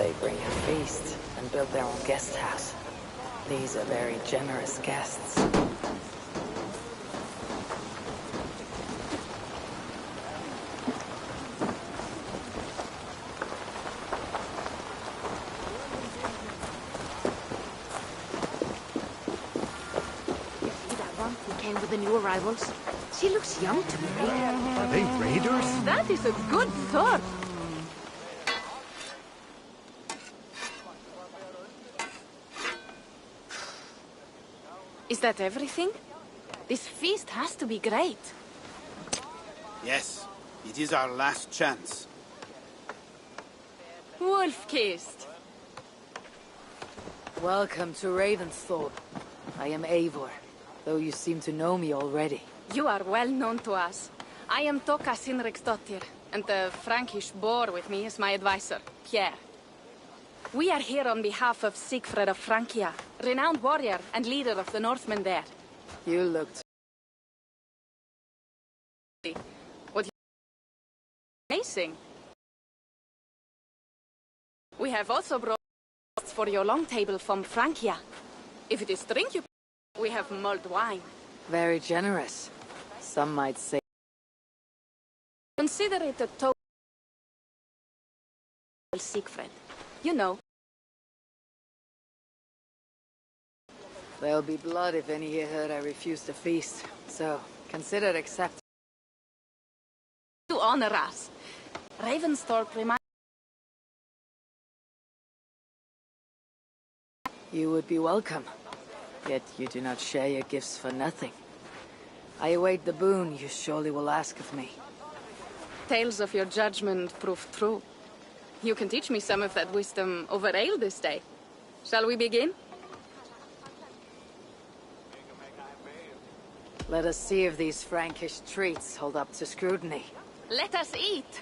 They bring a feast and build their own guest house. These are very generous guests. With the new arrivals. She looks young to me. Are they raiders? That is a good thought. Is that everything? This feast has to be great. Yes, it is our last chance. Wolf-kissed. Welcome to Ravensthorpe. I am Eivor, though you seem to know me already. You are well known to us. I am Toka Sinriksdottir, and the Frankish boar with me is my advisor, Pierre. We are here on behalf of Sigfred of Francia, renowned warrior and leader of the Northmen there. You looked What amazing. We have also brought for your long table from Francia. If it is drink you, we have mulled wine. very generous. Some might say. Consider it a token, Sigfred. You know. There'll be blood if any here heard I refuse the feast. So, consider accepting. To honor us. Ravensthorpe reminds. You would be welcome. Yet you do not share your gifts for nothing. I await the boon you surely will ask of me. Tales of your judgment prove true. You can teach me some of that wisdom over ale this day. Shall we begin? Let us see if these Frankish treats hold up to scrutiny. Let us eat!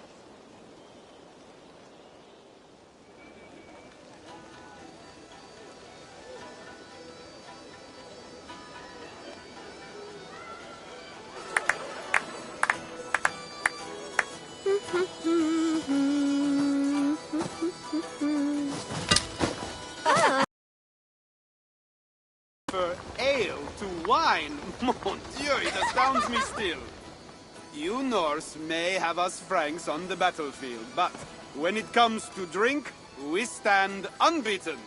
Ale to wine? Mon Dieu, it astounds me still. You Norse may have us Franks on the battlefield, but when it comes to drink, we stand unbeaten.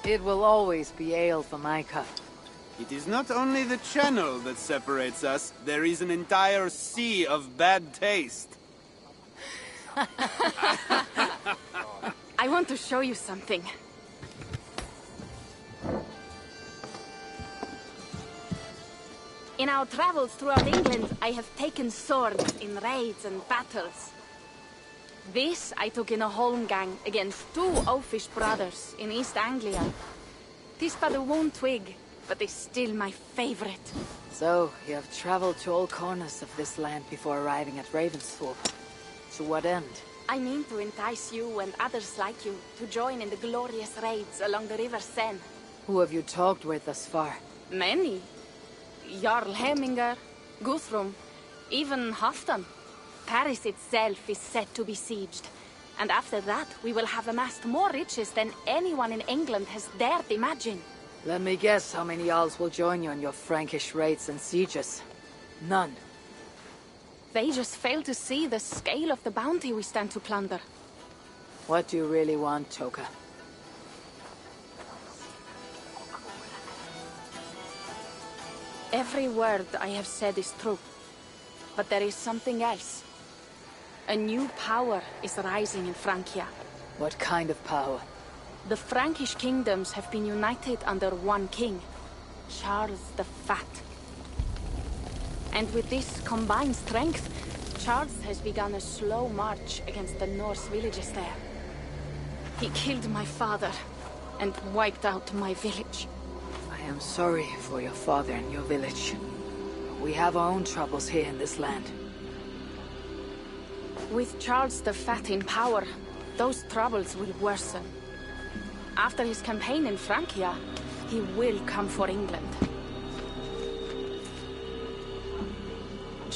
It will always be ale for my cup. It is not only the channel that separates us, there is an entire sea of bad taste. I want to show you something. In our travels throughout England, I have taken swords in raids and battles. This I took in a holmgang against two oafish brothers in East Anglia. Tis but a worn twig, but is still my favorite. So, you have traveled to all corners of this land before arriving at Ravensthorpe. To what end? I mean to entice you and others like you to join in the glorious raids along the River Seine. Who have you talked with thus far? Many. Jarl Hemminger, Guthrum, even Halfdan. Paris itself is set to be sieged. And after that, we will have amassed more riches than anyone in England has dared imagine. Let me guess how many Jarls will join you on your Frankish raids and sieges. None. They just fail to see the scale of the bounty we stand to plunder. What do you really want, Toka? Every word I have said is true. But there is something else. A new power is rising in Francia. What kind of power? The Frankish kingdoms have been united under one king, Charles the Fat. And with this combined strength, Charles has begun a slow march against the Norse villages there. He killed my father and wiped out my village. I am sorry for your father and your village. We have our own troubles here in this land. With Charles the Fat in power, those troubles will worsen. After his campaign in Francia, he will come for England.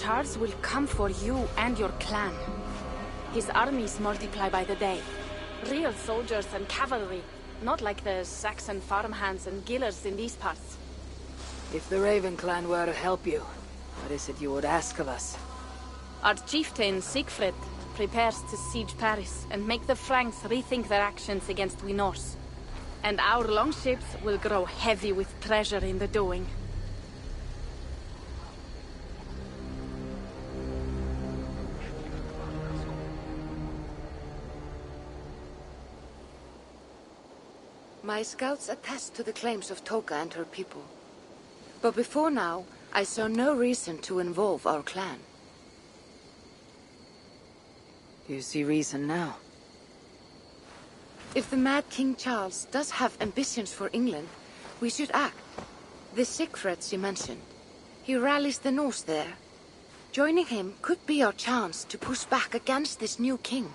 Charles will come for you and your clan. His armies multiply by the day. Real soldiers and cavalry, not like the Saxon farmhands and gillers in these parts. If the Raven clan were to help you, what is it you would ask of us? Our chieftain, Siegfried, prepares to siege Paris and make the Franks rethink their actions against we Norse. And our longships will grow heavy with treasure in the doing. My scouts attest to the claims of Toka and her people. But before now, I saw no reason to involve our clan. Do you see reason now? If the mad King Charles does have ambitions for England, we should act. The Siegfried you mentioned, he rallies the Norse there. Joining him could be our chance to push back against this new king.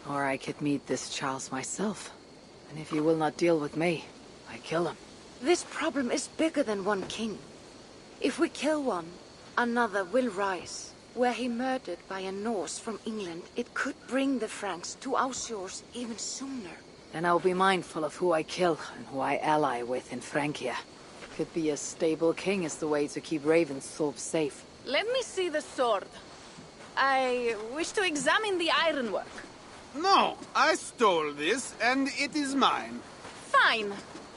Or I could meet this Charles myself. And if he will not deal with me, I kill him. This problem is bigger than one king. If we kill one, another will rise. Were he murdered by a Norse from England, it could bring the Franks to our shores even sooner. Then I'll be mindful of who I kill and who I ally with in Francia. Could be a stable king is the way to keep Ravensthorpe safe. Let me see the sword. I wish to examine the ironwork. No, I stole this, and it is mine. Fine.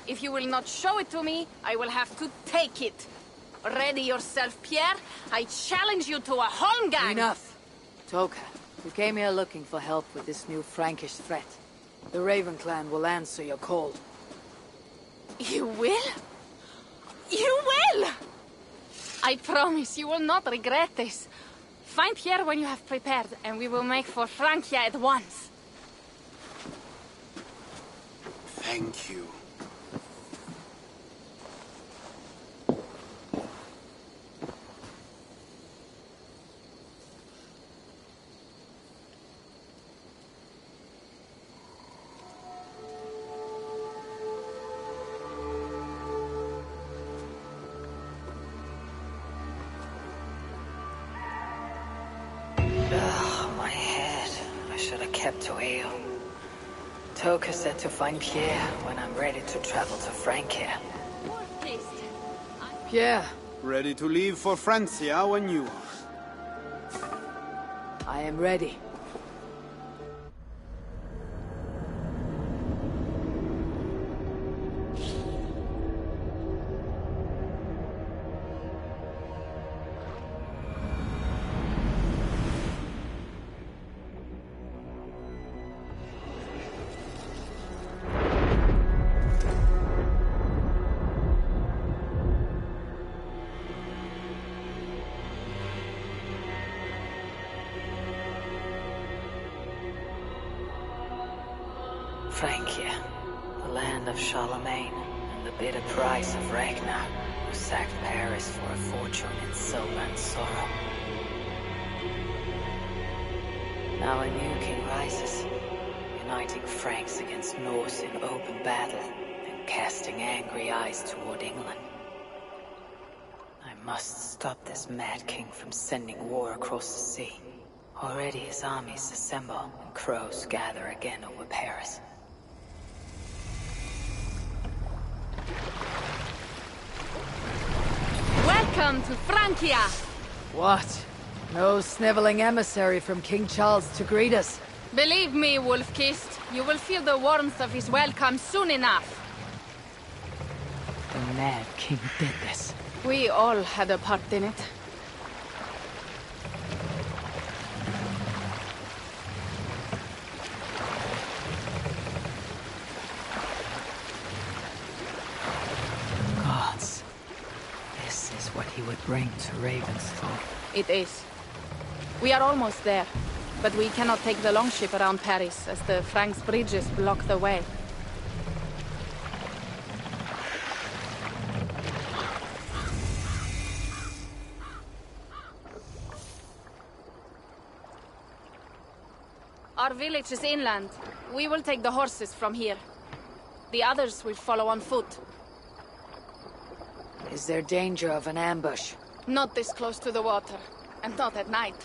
If you will not show it to me, I will have to take it. Ready yourself, Pierre. I challenge you to a holmgang. Enough. Toka, you came here looking for help with this new Frankish threat. The Raven clan will answer your call. You will? You will! I promise you will not regret this. Find Pierre when you have prepared, and we will make for Francia at once. Thank you. My head. I should have kept to ale. Toka said to find Pierre when I'm ready to travel to Francia. Pierre. Ready to leave for Francia when you are. I am ready. Francia, the land of Charlemagne, and the bitter price of Ragnar, who sacked Paris for a fortune in silver and sorrow. Now a new king rises, uniting Franks against Norse in open battle, and casting angry eyes toward England. I must stop this mad king from sending war across the sea. Already his armies assemble, and crows gather again over Paris. Welcome to Francia! What? No sniveling emissary from King Charles to greet us? Believe me, Wolf-Kissed, you will feel the warmth of his welcome soon enough. The mad king did this. We all had a part in it. Gods. This is what he would bring to Ravensthorpe. It is. We are almost there, but we cannot take the longship around Paris as the Franks' bridges block the way. Our village is inland. We will take the horses from here. The others will follow on foot. Is there danger of an ambush? Not this close to the water. and not at night.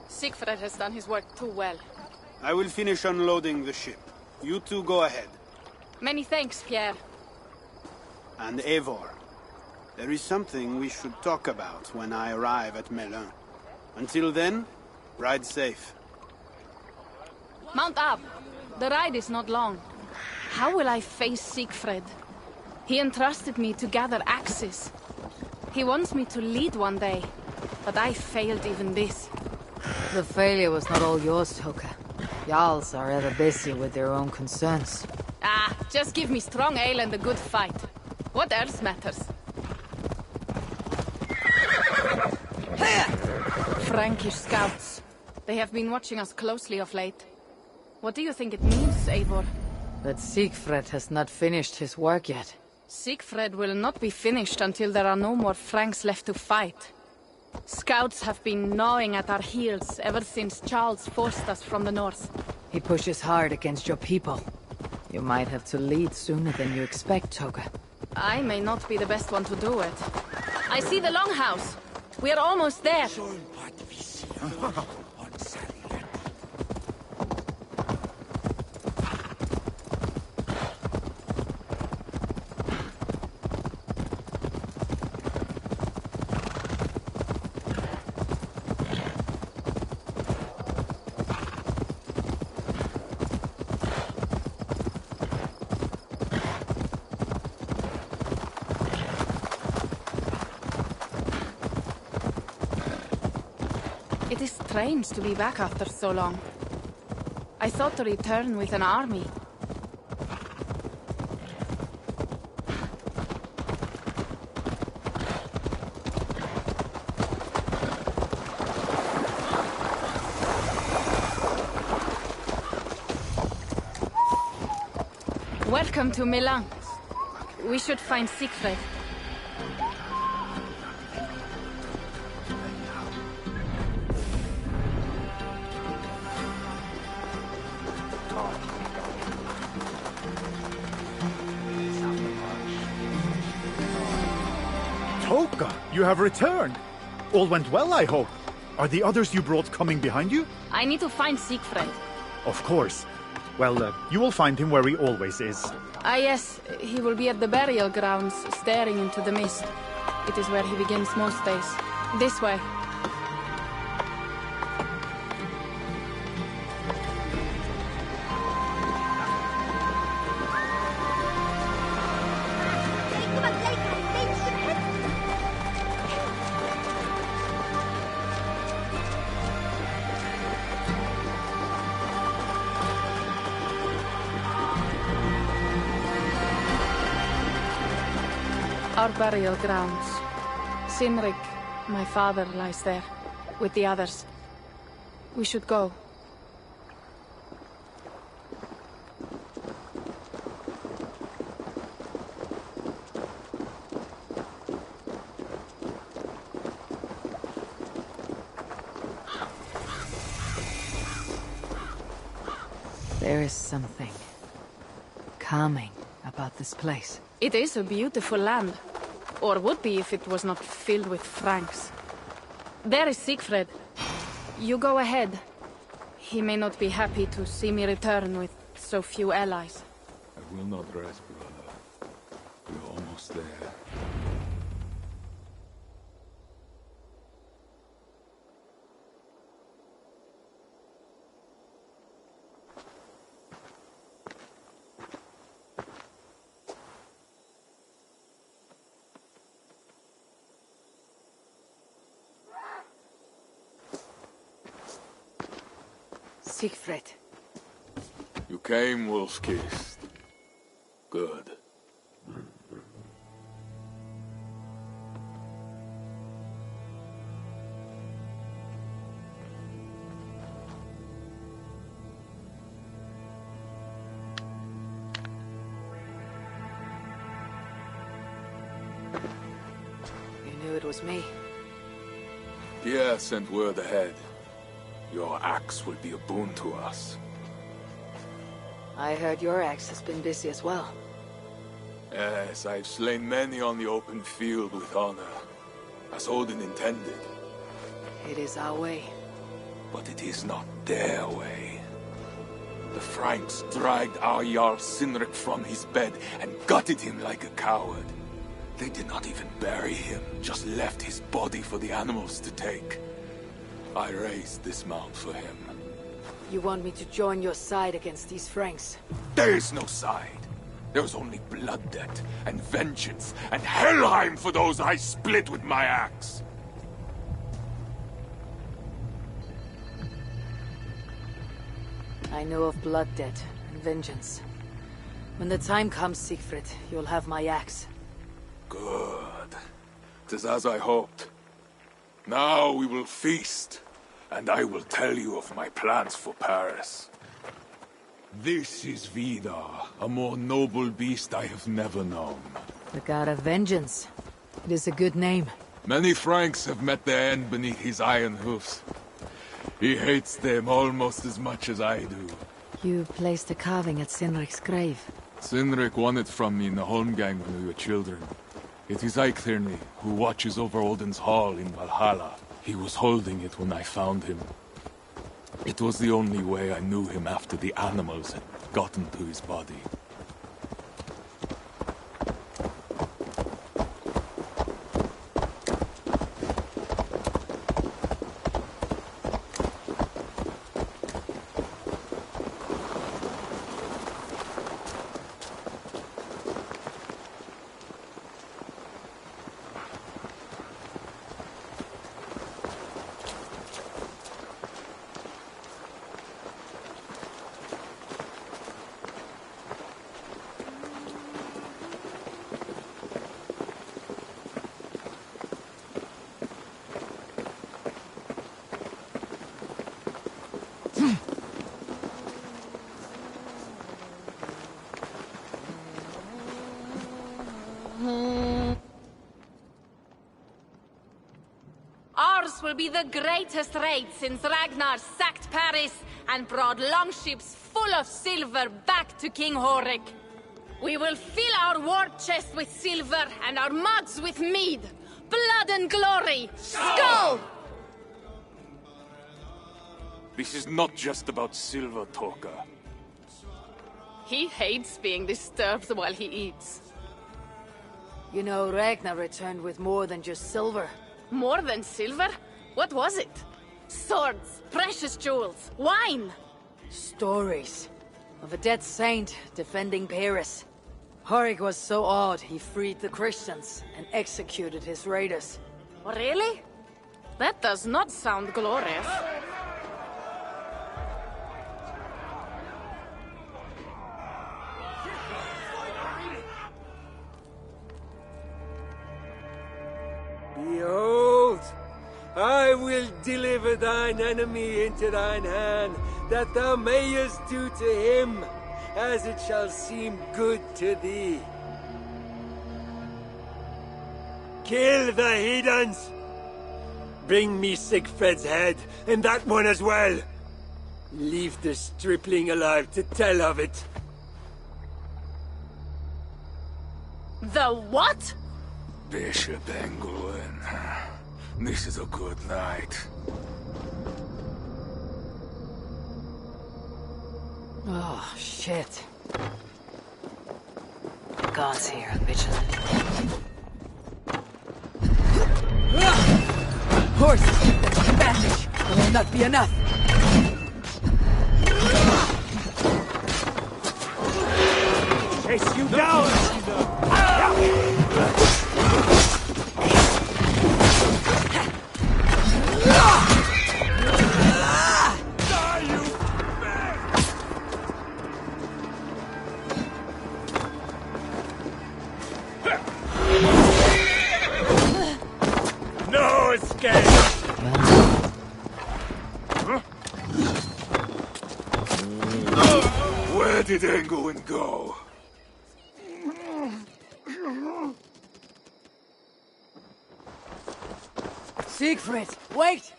Siegfried has done his work too well. I will finish unloading the ship. You two go ahead. Many thanks, Pierre. And Eivor, there is something we should talk about when I arrive at Melun. Until then, ride safe. Mount up. The ride is not long. How will I face Siegfried? He entrusted me to gather axes. He wants me to lead one day, but I failed even this. The failure was not all yours, Toka. Jarls are ever busy with their own concerns. Ah, just give me strong ale and a good fight. What else matters? Frankish scouts. They have been watching us closely of late. What do you think it means, Eivor? That Siegfried has not finished his work yet. Siegfried will not be finished until there are no more Franks left to fight. Scouts have been gnawing at our heels ever since Charles forced us from the north. He pushes hard against your people. You might have to lead sooner than you expect, Toga. I may not be the best one to do it. I see the Longhouse. We are almost there. It is strange to be back after so long. I thought to return with an army. Welcome to Milan. We should find Siegfried. Toka, you have returned. All went well, I hope. Are the others you brought coming behind you? I need to find Siegfried. Of course. Well, you will find him where he always is. Ah yes, he will be at the burial grounds, staring into the mist. It is where he begins most days. This way. Our burial grounds. Sinrig, my father, lies there, with the others. We should go. There is something calming about this place. It is a beautiful land. Or would be if it was not filled with Franks. There is Siegfried. You go ahead. He may not be happy to see me return with so few allies. I will not rest, brother. We're almost there. Siegfried. You came, wolf-kissed. Good. You knew it was me. Pierre sent word ahead. Your axe will be a boon to us. I heard your axe has been busy as well. Yes, I've slain many on the open field with honor, as Odin intended. It is our way. But it is not their way. The Franks dragged our Jarl Sinric from his bed and gutted him like a coward. They did not even bury him, just left his body for the animals to take. I raised this mound for him. You want me to join your side against these Franks? There is no side. There is only blood debt, and vengeance, and Helheim for those I split with my axe. I know of blood debt and vengeance. When the time comes, Siegfried, you'll have my axe. Good. 'Tis as I hoped. Now we will feast, and I will tell you of my plans for Paris. This is Vidar, a more noble beast I have never known. The god of vengeance. It is a good name. Many Franks have met their end beneath his iron hoofs. He hates them almost as much as I do. You placed a carving at Sinric's grave. Sinric won it from me in the Holmgang when we were children. It is Eikthirni, who watches over Odin's Hall in Valhalla. He was holding it when I found him. It was the only way I knew him after the animals had gotten to his body. Ours will be the greatest raid since Ragnar sacked Paris and brought longships full of silver back to King Horik. We will fill our war chest with silver and our mugs with mead. Blood and glory! Skull! This is not just about silver, Torka. He hates being disturbed while he eats. You know, Ragnar returned with more than just silver. More than silver? What was it? Swords, precious jewels, wine! Stories of a dead saint defending Paris. Horik was so awed he freed the Christians and executed his raiders. Really? That does not sound glorious. Behold, I will deliver thine enemy into thine hand, that thou mayest do to him as it shall seem good to thee. Kill the heathens! Bring me Siegfried's head, and that one as well. Leave the stripling alive to tell of it. The what? Bishop Engulwin. This is a good night. Oh, shit. The gods here are vigilant. Horses give them an advantage. It will not be enough. Chase you down! No escape! Where did Engulwin go? Siegfried, wait!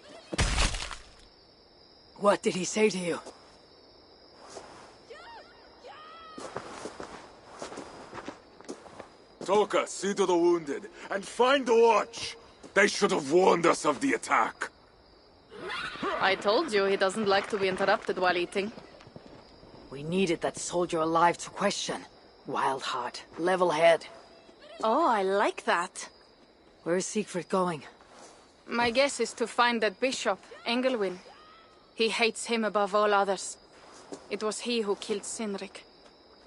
What did he say to you? Toka, see to the wounded, and find the watch! They should have warned us of the attack. I told you he doesn't like to be interrupted while eating. We needed that soldier alive to question. Wild heart, level head. Oh, I like that. Where is Siegfried going? My guess is to find that bishop, Engelwin. He hates him above all others. It was he who killed Cynric.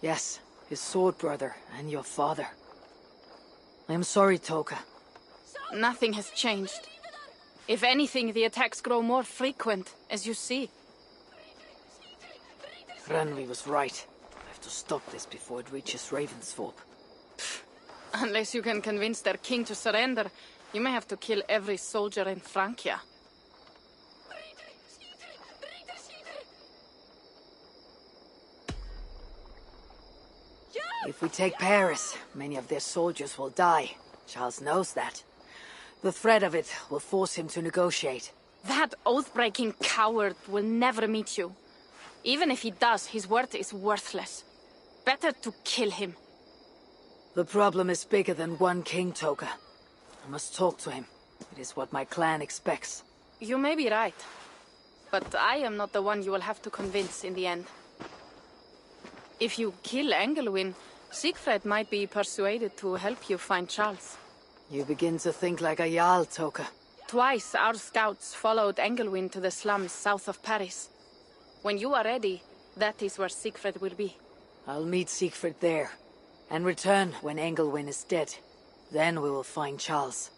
Yes, his sword brother and your father. I am sorry, Toka. Nothing has changed. If anything, the attacks grow more frequent, as you see. Randvi was right. I have to stop this before it reaches Ravensthorpe. Unless you can convince their king to surrender, you may have to kill every soldier in Francia. If we take Paris, many of their soldiers will die. Charles knows that. The threat of it will force him to negotiate. That oath-breaking coward will never meet you. Even if he does, his word is worthless. Better to kill him. The problem is bigger than one king, Toka. I must talk to him. It is what my clan expects. You may be right. But I am not the one you will have to convince in the end. If you kill Engelwin, Siegfried might be persuaded to help you find Charles. You begin to think like a Jarl, Toka. Twice our scouts followed Engelwin to the slums south of Paris. When you are ready, that is where Siegfried will be. I'll meet Siegfried there, and return when Engelwin is dead. Then we will find Charles.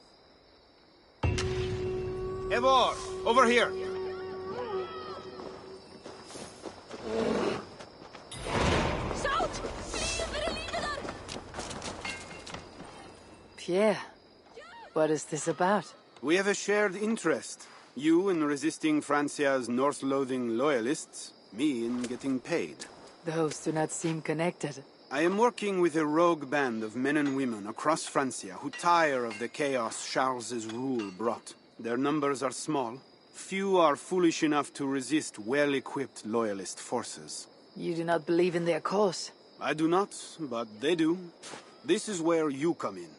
Eivor, over here! Pierre, what is this about? We have a shared interest. You in resisting Francia's North-loathing loyalists, me in getting paid. Those do not seem connected. I am working with a rogue band of men and women across Francia who tire of the chaos Charles's rule brought. Their numbers are small. Few are foolish enough to resist well-equipped loyalist forces. You do not believe in their cause? I do not, but they do. This is where you come in.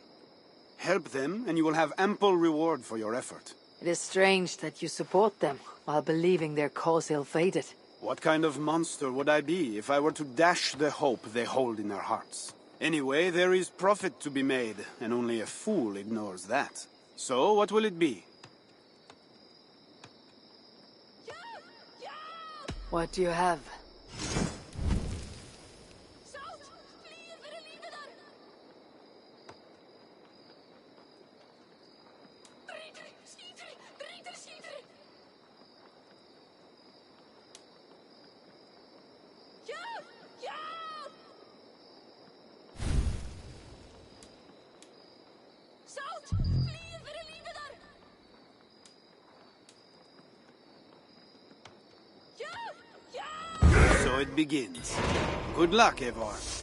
Help them, and you will have ample reward for your effort. It is strange that you support them, while believing their cause ill-fated. What kind of monster would I be if I were to dash the hope they hold in their hearts? Anyway, there is profit to be made, and only a fool ignores that. So, what will it be? What do you have? So it begins. Good luck, Eivor.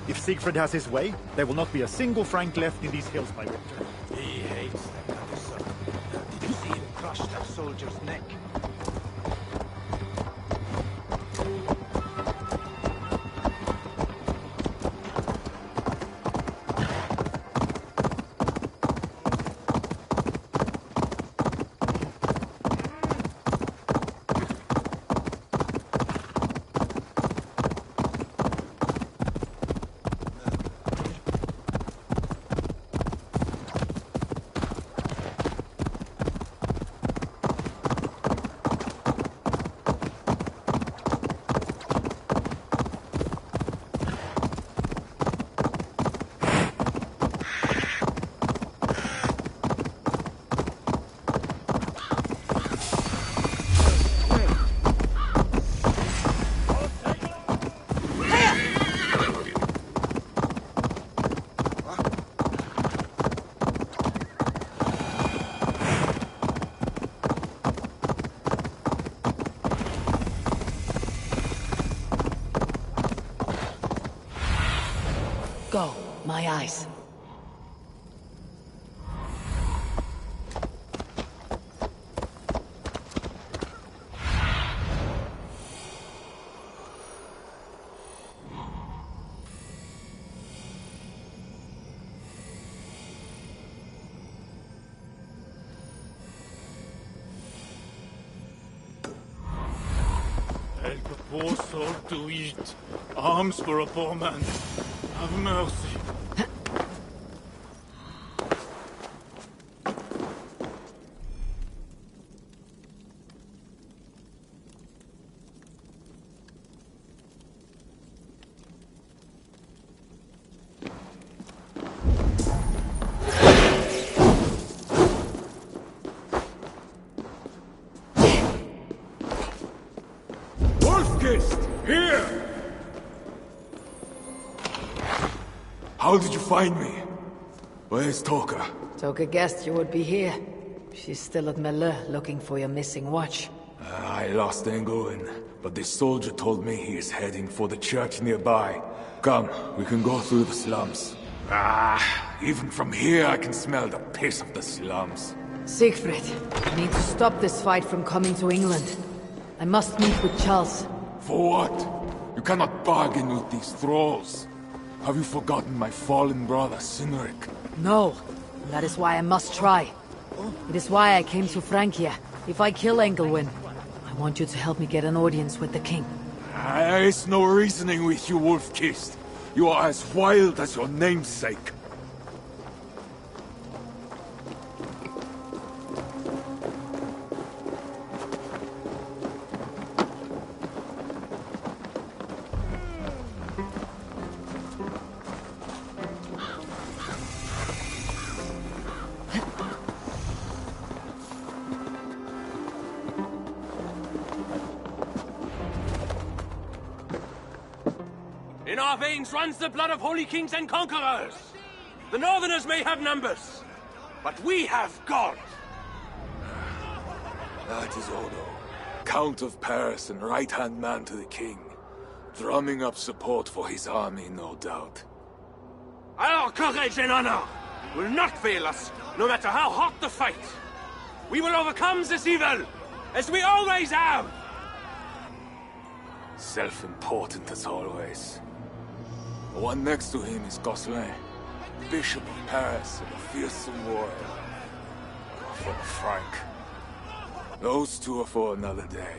If Siegfried has his way, there will not be a single Frank left in these hills by winter. He hates them, that is so. Did you see him crush that soldier's neck? go. My eyes. Help a poor soul to eat. Alms for a poor man. Have mercy. Here! How did you find me? Where's Toka? Toka guessed you would be here. She's still at Melle, looking for your missing watch. I lost Engelwin, but this soldier told me he is heading for the church nearby. Come, we can go through the slums. Even from here I can smell the piss of the slums. Siegfried, I need to stop this fight from coming to England. I must meet with Charles. For what? You cannot bargain with these thralls. Have you forgotten my fallen brother, Cynric? No, that is why I must try. It is why I came to Francia. If I kill Engelwin, I want you to help me get an audience with the king. There is no reasoning with you, Wolf-Kissed. You are as wild as your namesake. In our veins runs the blood of holy kings and conquerors. The Northerners may have numbers, but we have God. That is Odo, Count of Paris and right-hand man to the king. Drumming up support for his army, no doubt. Our courage and honor will not fail us, no matter how hot the fight. We will overcome this evil, as we always have. Self-important as always. The one next to him is Gosselin, Bishop of Paris and a fearsome warrior. From Frank. Those two are for another day.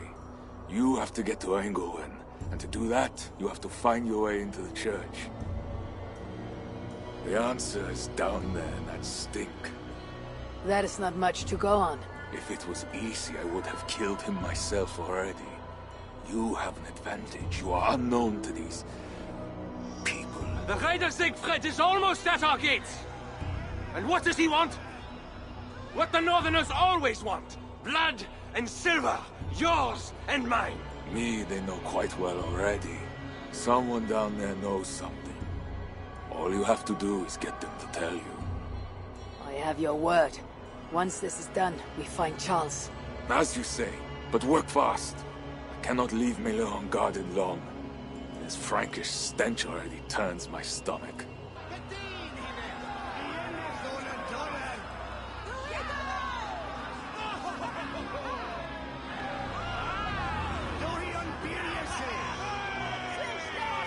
You have to get to Engelwin, and to do that, you have to find your way into the church. The answer is down there in that stink. That is not much to go on. If it was easy, I would have killed him myself already. You have an advantage. You are unknown to these people. The Raider Siegfried is almost at our gates. And what does he want? What the Northerners always want. Blood and silver. Yours and mine. Me, they know quite well already. Someone down there knows something. All you have to do is get them to tell you. I have your word. Once this is done, we find Charles. As you say, but work fast. I cannot leave Mille unguarded long. This Frankish stench already turns my stomach.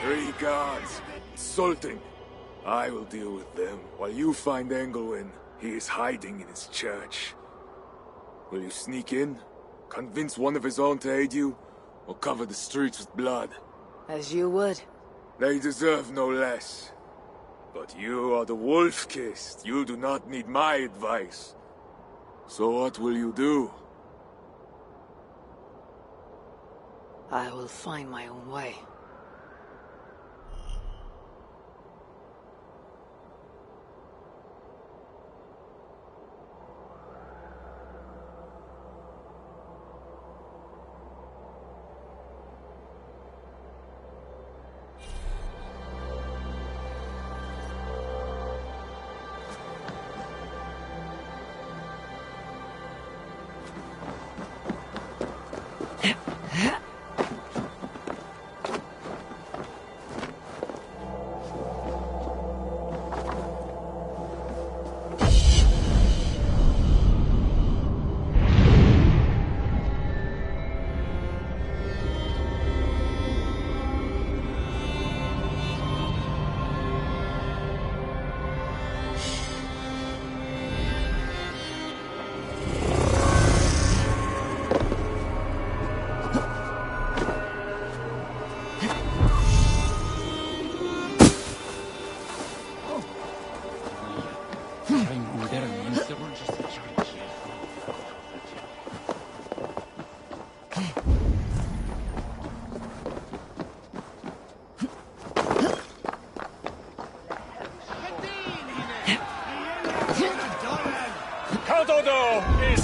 Three guards, insulting. I will deal with them, while you find Engelwin. He is hiding in his church. Will you sneak in? Convince one of his own to aid you? Or cover the streets with blood? As you would. They deserve no less. But you are the Wolf-Kissed. You do not need my advice. So what will you do? I will find my own way.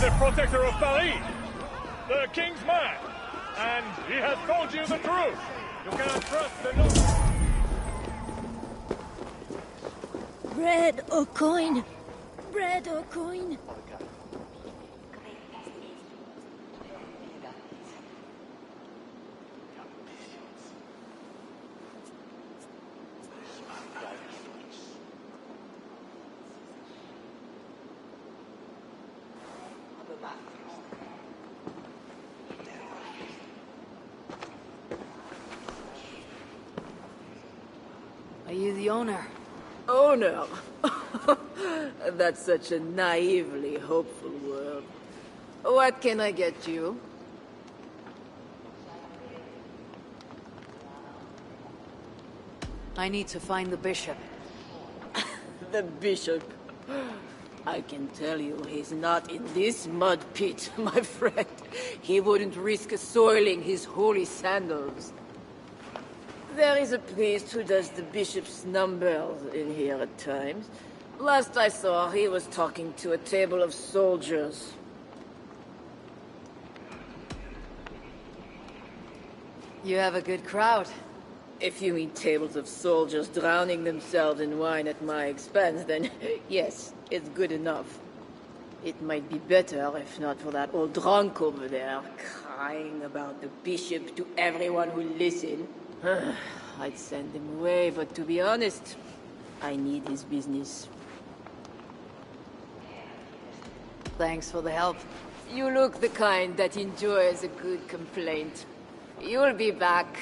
the protector of Paris, the king's man, and he has told you the truth. You cannot trust the noble. Bread or coin? Bread or coin? Are you the owner? Owner? That's such a naively hopeful word. What can I get you? I need to find the bishop. The bishop? I can tell you he's not in this mud pit, my friend. He wouldn't risk soiling his holy sandals. There is a priest who does the bishop's numbers in here at times. Last I saw, he was talking to a table of soldiers. You have a good crowd. If you mean tables of soldiers drowning themselves in wine at my expense, then yes, it's good enough. It might be better if not for that old drunk over there, crying about the bishop to everyone who listened. I'd send him away, but to be honest, I need his business. Thanks for the help. You look the kind that enjoys a good complaint. You'll be back.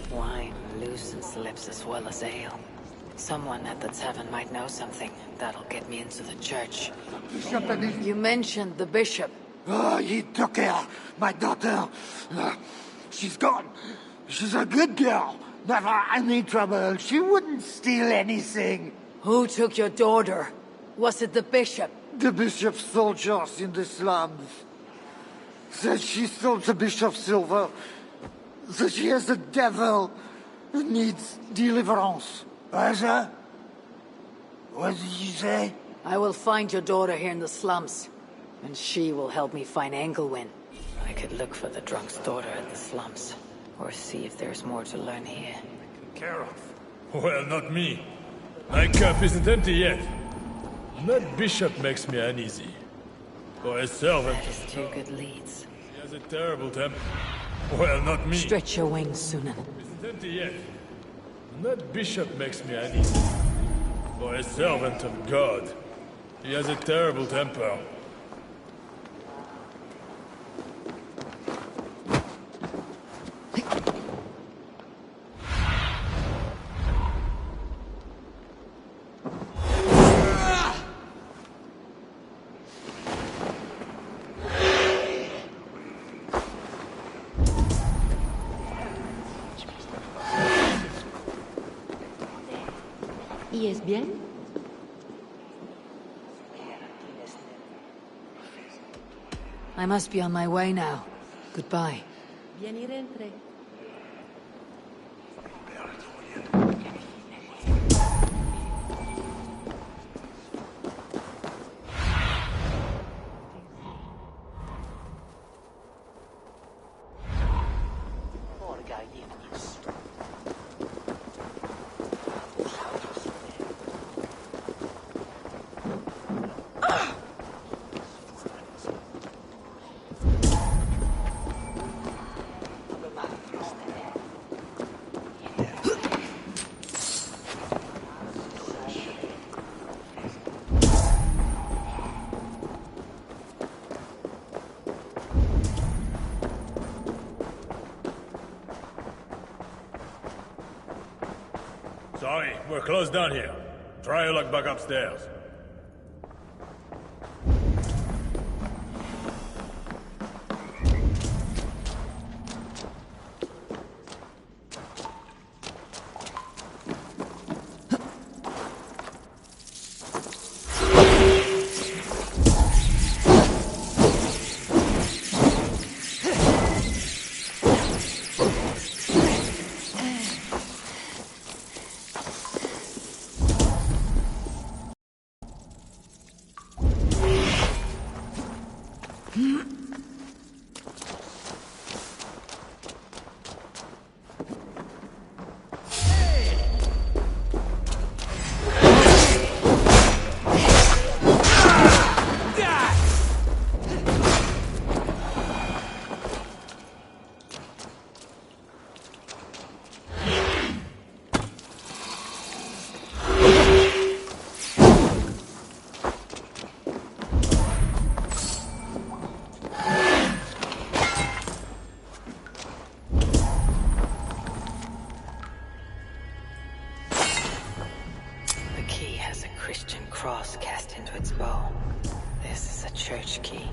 Wine loosens lips as well as ale. Someone at the tavern might know something that'll get me into the church. You mentioned the bishop. Oh, he took her, my daughter. She's gone. She's a good girl. Never any trouble. She wouldn't steal anything. Who took your daughter? Was it the bishop? The bishop's soldiers in the slums. Said she stole the bishop's silver. That she has the devil who needs deliverance. What did you say? I will find your daughter here in the slums, and she will help me find Engelwin. I could look for the drunk's daughter in the slums, or see if there's more to learn here. Care of? Well, not me. My cup isn't empty yet. And that bishop makes me uneasy. For a servant. Just two good leads. He has a terrible temper. Well, not me. Stretch your wings, Sunan. Isn't empty yet. And that bishop makes me uneasy. For a servant of God. He has a terrible temper. ¿Y es bien? I must be on my way now. Goodbye. Bien ir entre. Sorry, we're closed down here. Try your luck back upstairs. The key has a Christian cross cast into its bow. This is a church key.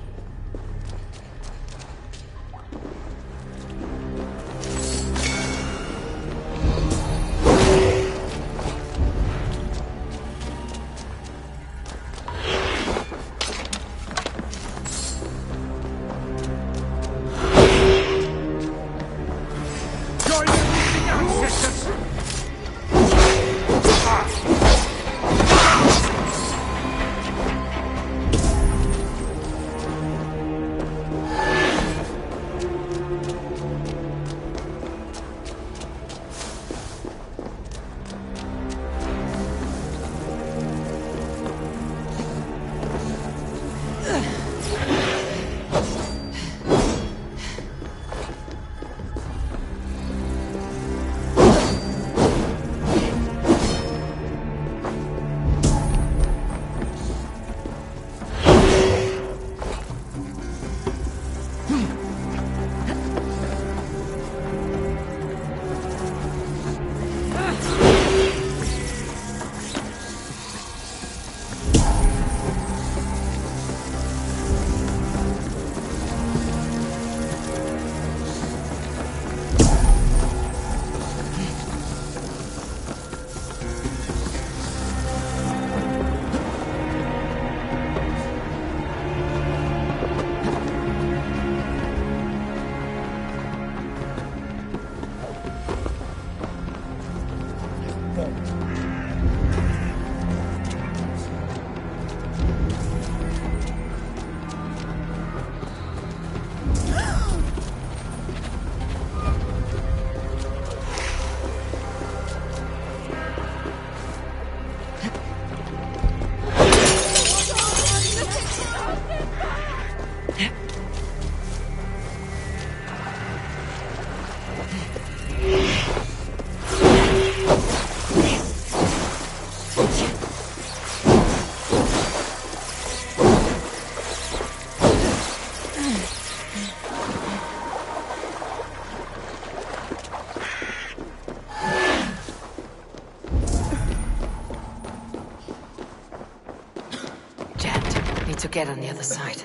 Need to get on the other side.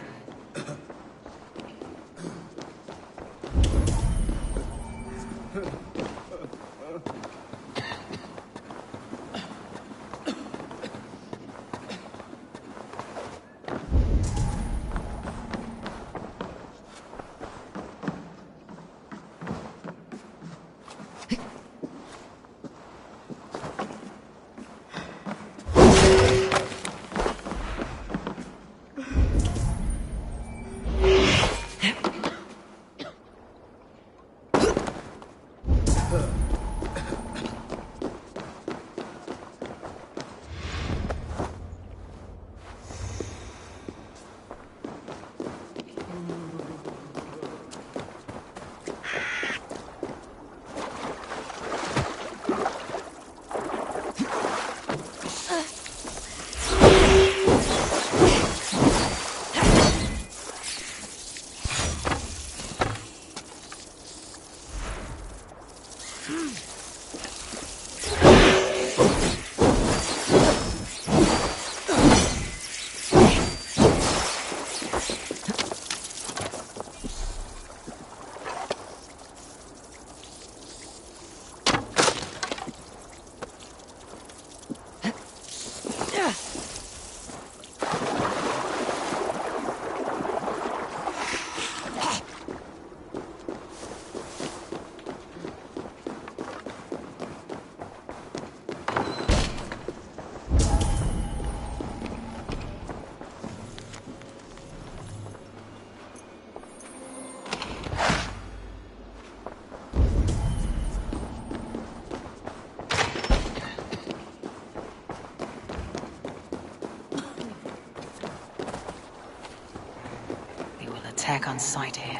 attack on sight here.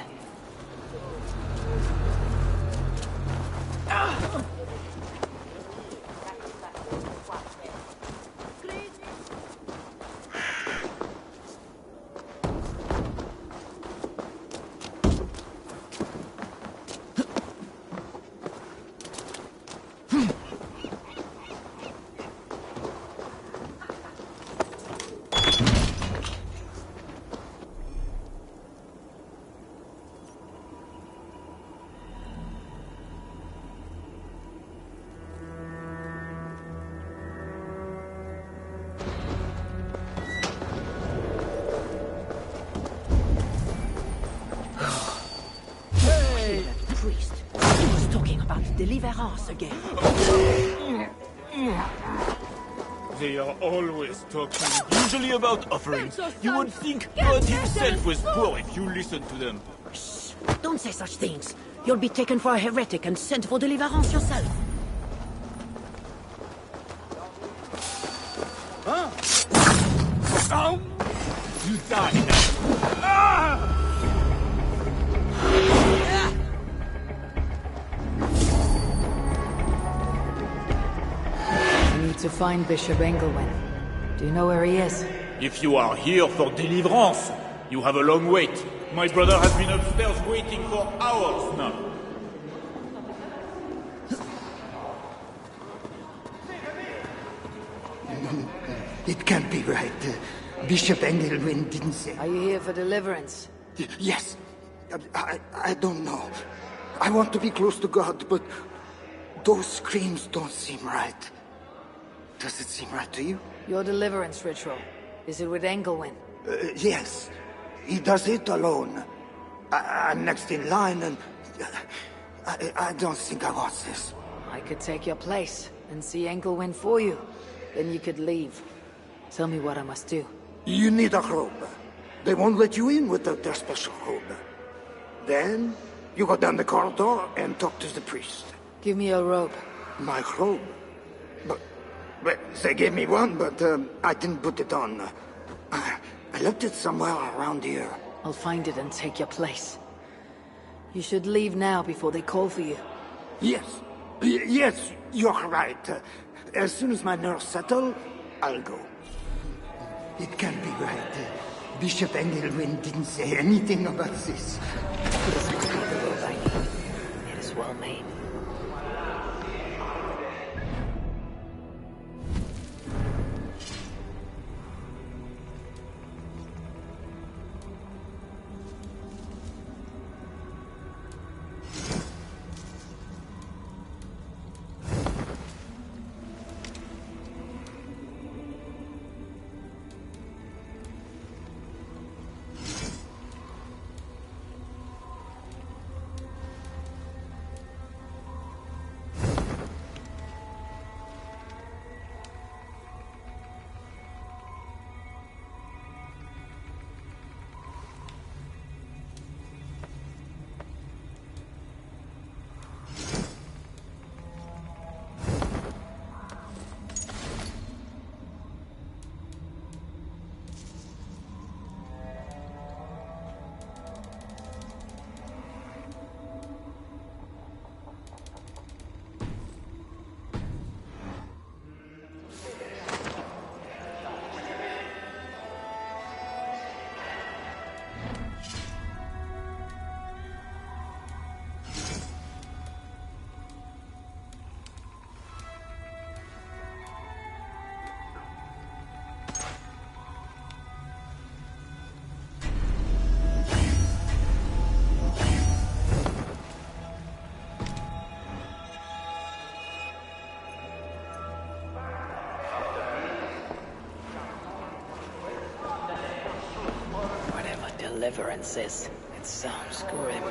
Priest. He was talking about deliverance again. They are always talking, usually about offerings. You would think God himself was poor if you listened to them. Shh. Don't say such things. You'll be taken for a heretic and sent for deliverance yourself. Oh! You die now! I need to find Bishop Engelwin. Do you know where he is? If you are here for deliverance, you have a long wait. My brother has been upstairs waiting for hours now. It can't be right. Bishop Engelwin didn't say... Are you here for deliverance? Yes. I don't know. I want to be close to God, but those screams don't seem right. Does it seem right to you? Your deliverance ritual. Is it with Engelwin? Yes. He does it alone. I'm next in line, and I don't think I want this. I could take your place and see Engelwin for you. Then you could leave. Tell me what I must do. You need a robe. They won't let you in without their special robe. Then, you go down the corridor and talk to the priest. Give me a robe. My robe? But they gave me one, but I didn't put it on. I left it somewhere around here. I'll find it and take your place. You should leave now before they call for you. Yes. Yes, you're right. As soon as my nerves settle, I'll go. It can't be right. Bishop Engelwin didn't say anything about this. This must be the robe I need. It is well made. Deliverance is. It sounds grim.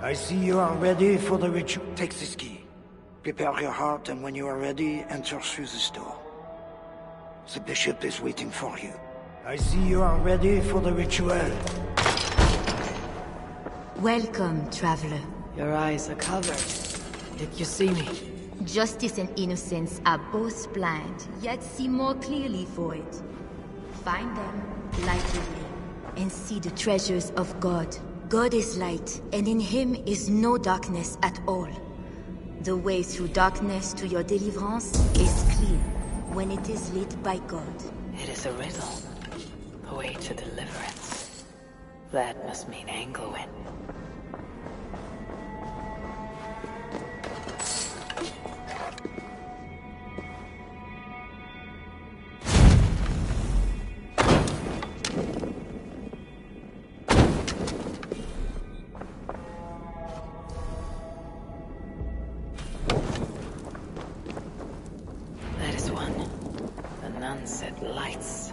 I see you are ready for the ritual. Take this key. Prepare your heart, and when you are ready, enter through this door. The bishop is waiting for you. I see you are ready for the ritual. Welcome, traveler. Your eyes are covered, yet you see me. Justice and innocence are both blind, yet see more clearly for it. Find them, light the way, and see the treasures of God. God is light, and in him is no darkness at all. The way through darkness to your deliverance is clear when it is lit by God. It is a riddle. The way to deliverance. That must mean Engelwin. That is one. The nun said lights.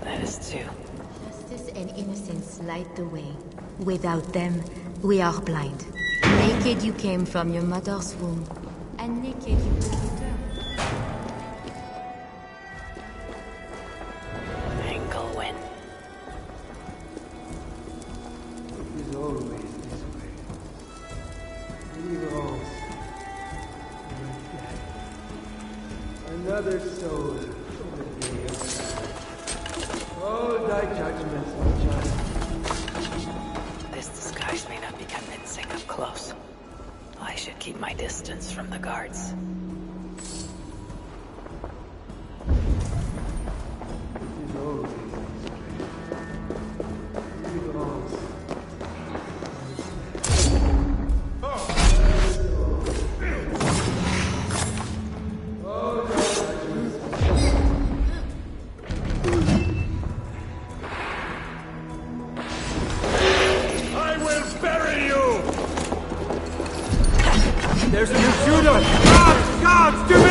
That is two. Justice and innocence light the way. Without them, we are blind. Naked you came from your mother's womb, and naked you will return. Engelwin. It is always this way. Deliverance. Another soul over the all thy judgments are just. This disguise may not be convincing up close. I should keep my distance from the guards. It is always this way. Deliverance. There's an intruder! Guards! Guards! To me!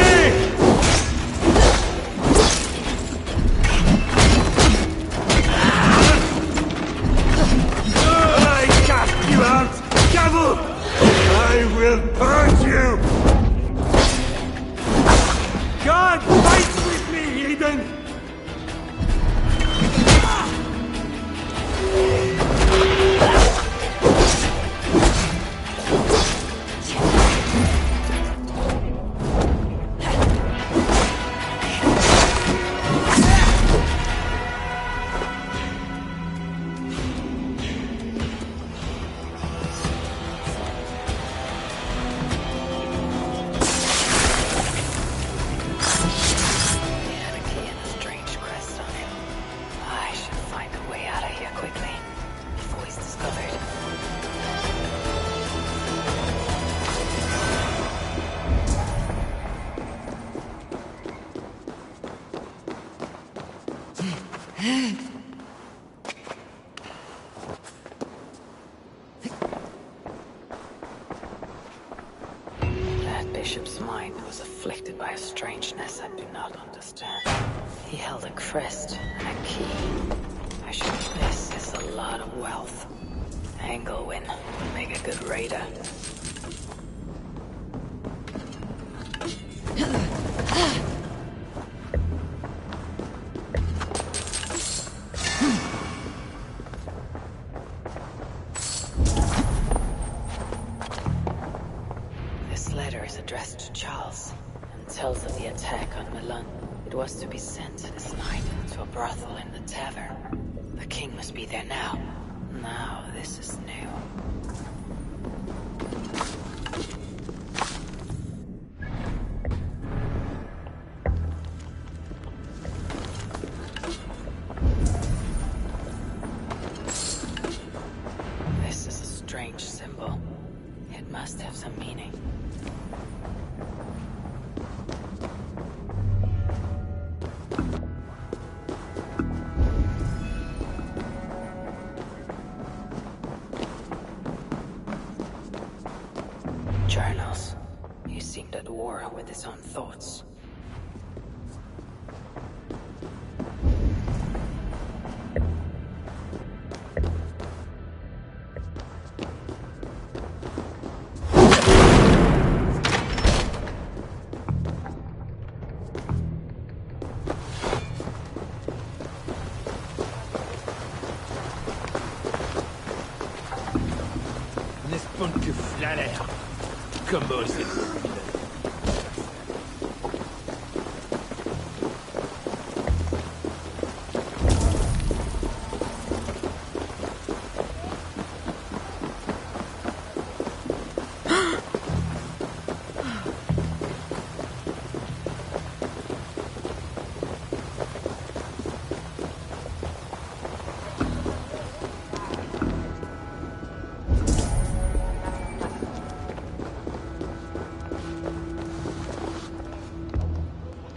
I cast you out! Devil! I will purge you! God, fight with me, heathen! That bishop's mind was afflicted by a strangeness I do not understand. He held a crest and a key. I should. This is a lot of wealth. Engelwin would make a good raider. This letter is addressed to Charles and tells of the attack on Milan. It was to be sent this night to a brothel in the tavern. The king must be there now. Now this is new. This is a strange symbol. It must have some meaning. Journals. He seemed at war with his own thoughts. Funke flaner. Comment c'est...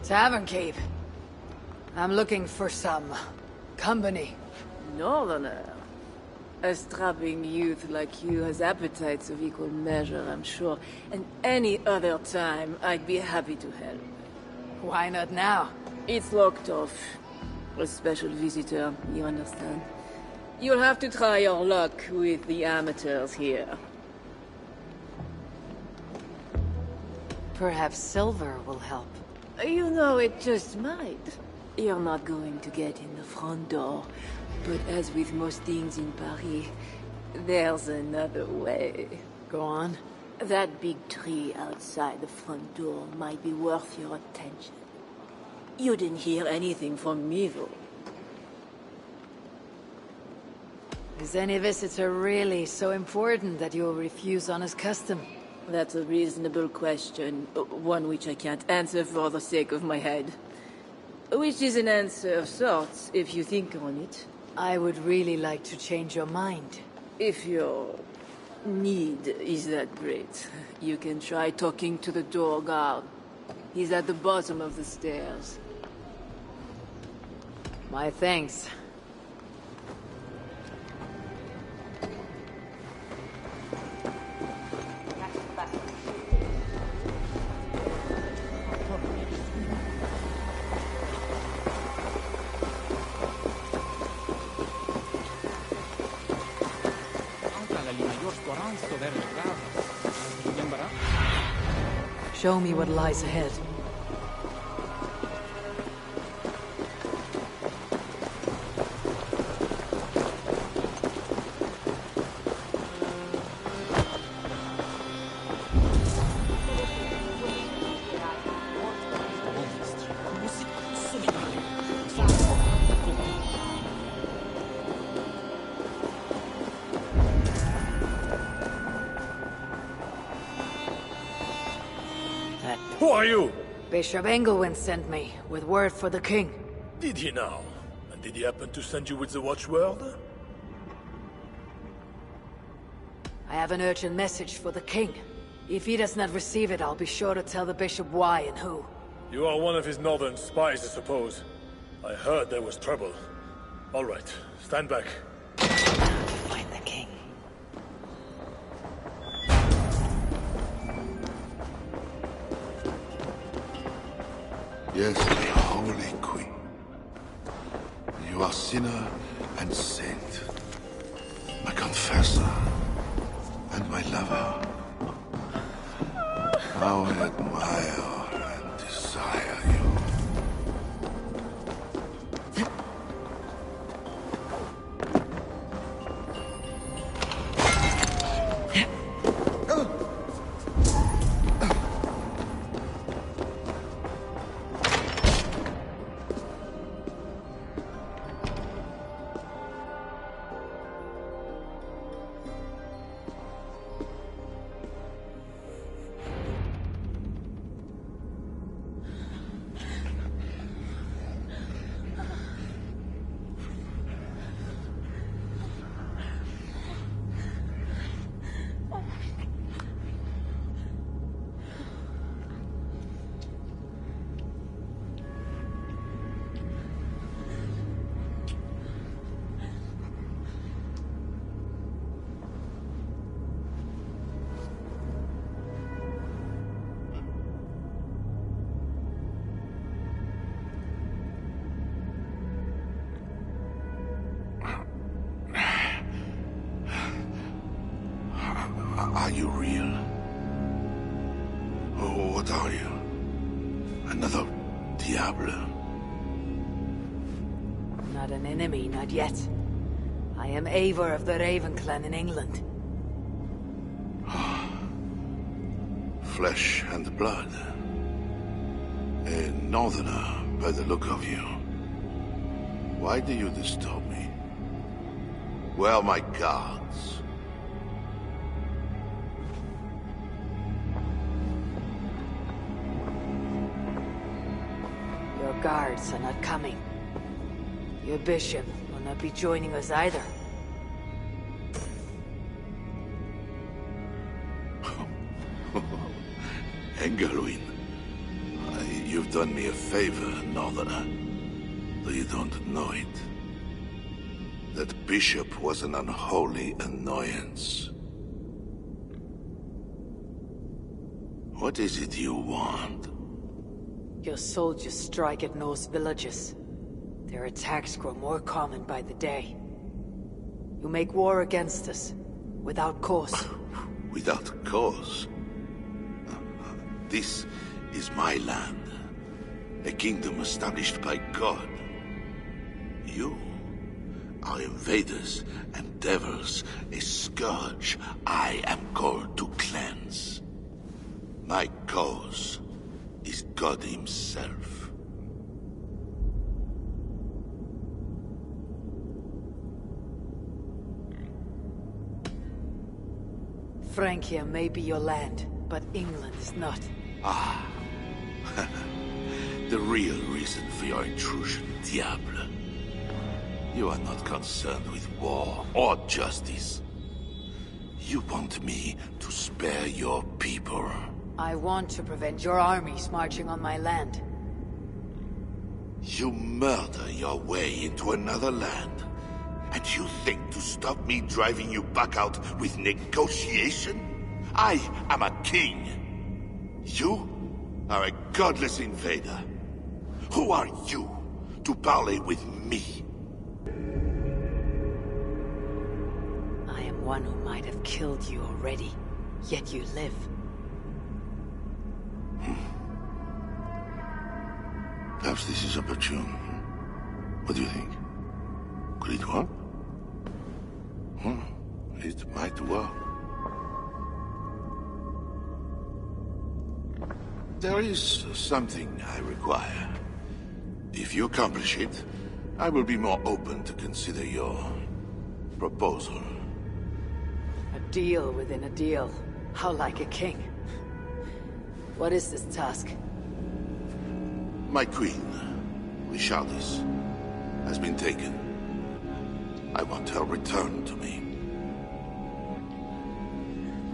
Tavern keep. I'm looking for some company. Northerner. A strapping youth like you has appetites of equal measure, I'm sure. And any other time, I'd be happy to help. Why not now? It's locked off. A special visitor, you understand? You'll have to try your luck with the amateurs here. Perhaps silver will help. You know, it just might. You're not going to get in the front door. But as with most things in Paris, there's another way. Go on. That big tree outside the front door might be worth your attention. You didn't hear anything from me, though. Is any visitor really so important that you'll refuse honest custom? That's a reasonable question, one which I can't answer for the sake of my head. Which is an answer of sorts, if you think on it. I would really like to change your mind. If your need is that great, you can try talking to the door guard. He's at the bottom of the stairs. My thanks. Show me what lies ahead. Who are you? Bishop Engelwin sent me, with word for the king. Did he now? And did he happen to send you with the watchword? I have an urgent message for the king. If he does not receive it, I'll be sure to tell the bishop why and who. You are one of his northern spies, I suppose. I heard there was trouble. All right, stand back. Find the king. Yes, my holy queen. You are sinner and saint. My confessor and my lover. How I admire and desire you. Are you real? Or what are you? Another Diablo? Not an enemy, not yet. I am Eivor of the Raven clan in England. flesh and blood. A northerner, by the look of you. Why do you disturb me? Where are my guards? Your guards are not coming. Your bishop will not be joining us either. Engelwin, you've done me a favor, northerner. Though you don't know it. That bishop was an unholy annoyance. What is it you want? Your soldiers strike at Norse villages. Their attacks grow more common by the day. You make war against us, without cause. Without cause? This is my land. A kingdom established by God. You are invaders and devils, a scourge I am called to cleanse. My cause is God himself. Francia may be your land, but England is not. Ah. The real reason for your intrusion, Diable. You are not concerned with war or justice. You want me to spare your people. I want to prevent your armies marching on my land. You murder your way into another land, and you think to stop me driving you back out with negotiation? I am a king. You are a godless invader. Who are you to parley with me? I am one who might have killed you already, yet you live. Perhaps this is opportune. What do you think? Could it work? It might work. There is something I require. If you accomplish it, I will be more open to consider your proposal. A deal within a deal. How like a king. What is this task? My queen, Richardis, has been taken. I want her returned to me.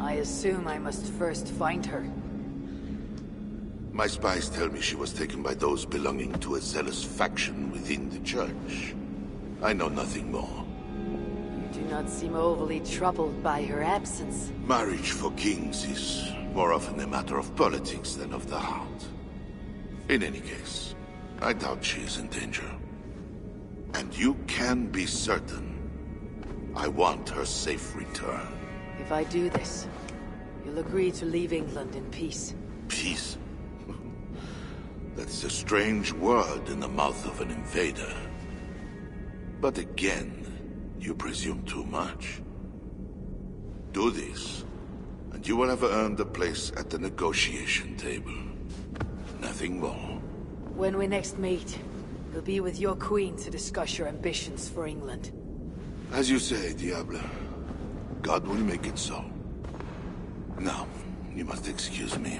I assume I must first find her. My spies tell me she was taken by those belonging to a zealous faction within the church. I know nothing more. You do not seem overly troubled by her absence. Marriage for kings is more often a matter of politics than of the heart. In any case, I doubt she is in danger. And you can be certain I want her safe return. If I do this, you'll agree to leave England in peace. Peace? That is a strange word in the mouth of an invader. But again, you presume too much. Do this, and you will have earned a place at the negotiation table. Nothing more. When we next meet, you'll be with your queen to discuss your ambitions for England. As you say, Diable. God will make it so. Now, you must excuse me.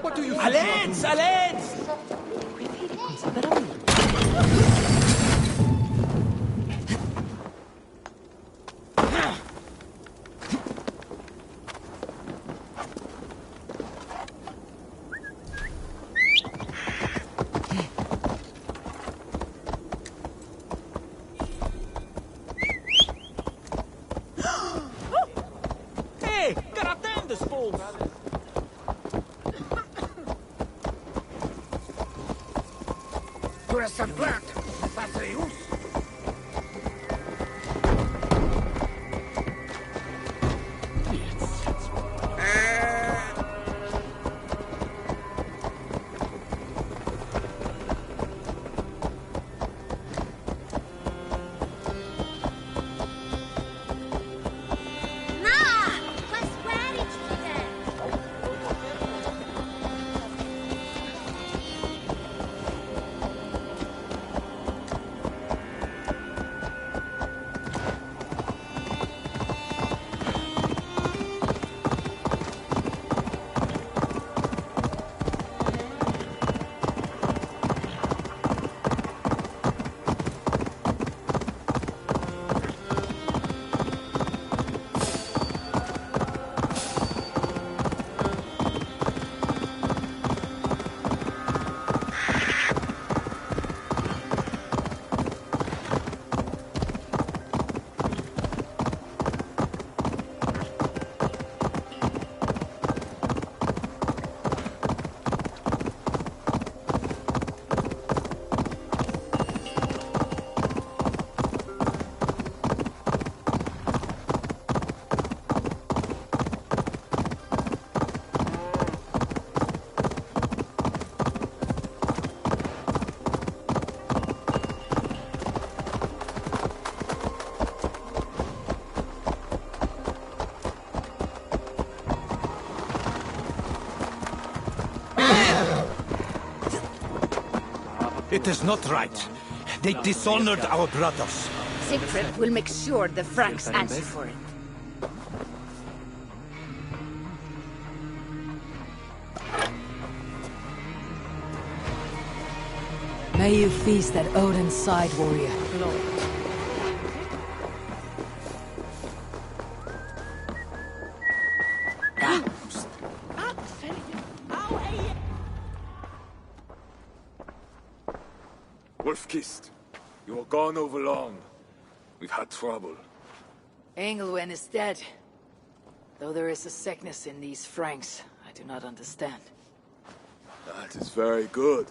What do you think? Allez, allez! Tu restes plate, Patrius. It is not right. They dishonored our brothers. Siegfried will make sure the Franks answer for it. May you feast at Odin's side, warrior. Wolf-Kissed, you are gone over long. We've had trouble. Engelwin is dead. Though there is a sickness in these Franks, I do not understand. That is very good.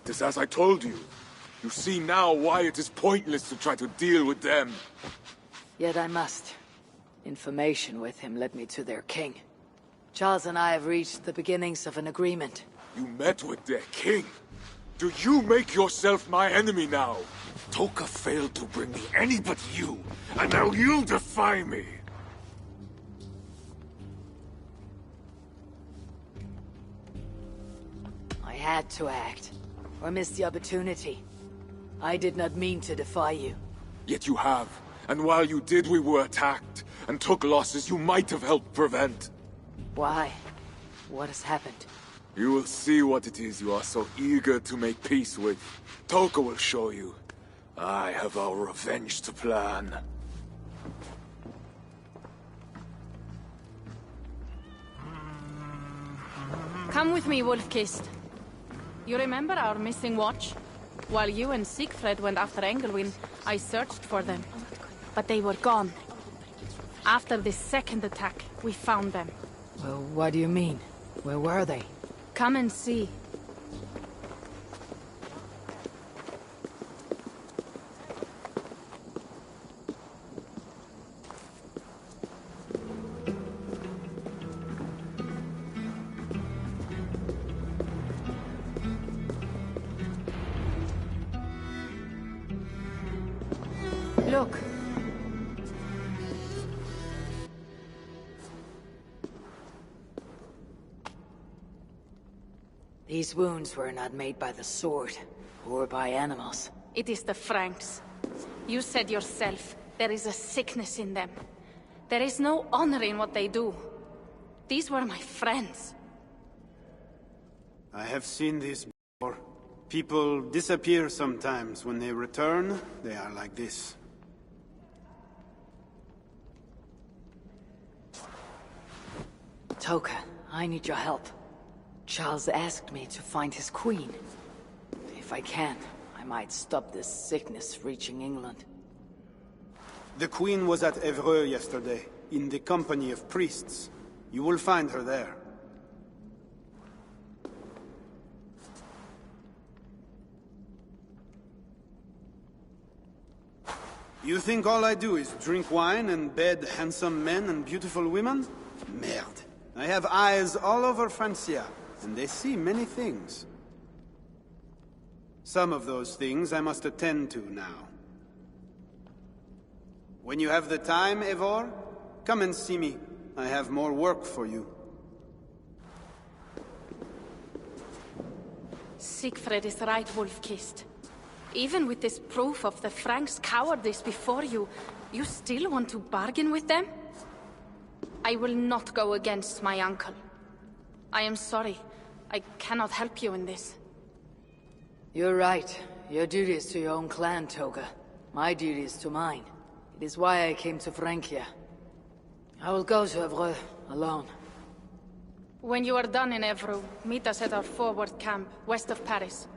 It is as I told you. You see now why it is pointless to try to deal with them. Yet I must. Information with him led me to their king. Charles and I have reached the beginnings of an agreement. You met with their king? Do you make yourself my enemy now? Toka failed to bring me any but you, and now you defy me! I had to act, or miss the opportunity. I did not mean to defy you. Yet you have, and while you did we were attacked, and took losses you might have helped prevent. Why? What has happened? You will see what it is you are so eager to make peace with. Toka will show you. I have our revenge to plan. Come with me, Wolf-Kissed. You remember our missing watch? While you and Siegfried went after Engelwin, I searched for them. But they were gone. After this second attack, we found them. Well, what do you mean? Where were they? Come and see. Look. These wounds were not made by the sword, or by animals. It is the Franks. You said yourself, there is a sickness in them. There is no honor in what they do. These were my friends. I have seen this before. People disappear sometimes. When they return, they are like this. Toka, I need your help. Charles asked me to find his queen. If I can, I might stop this sickness reaching England. The queen was at Evreux yesterday, in the company of priests. You will find her there. You think all I do is drink wine and bed handsome men and beautiful women? Merde. I have eyes all over Francia, and they see many things. Some of those things I must attend to now. When you have the time, Eivor, come and see me. I have more work for you. Siegfried is right, Wolf-Kissed. Even with this proof of the Franks' cowardice before you, you still want to bargain with them? I will not go against my uncle. I am sorry. I cannot help you in this. You're right. Your duty is to your own clan, Toga. My duty is to mine. It is why I came to Francia. I will go to Evreux, alone. When you are done in Evreux, meet us at our forward camp, west of Paris.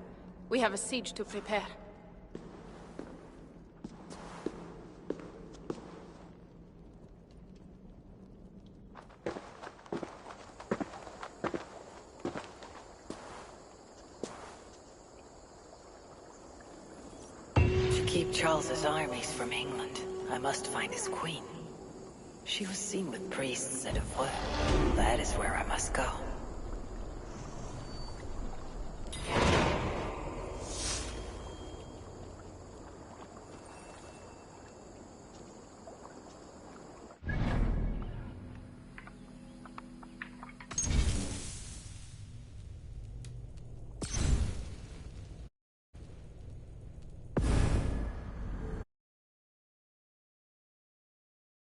We have a siege to prepare. To keep Charles's armies from England, I must find his queen. She was seen with priests at Evreux. That is where I must go.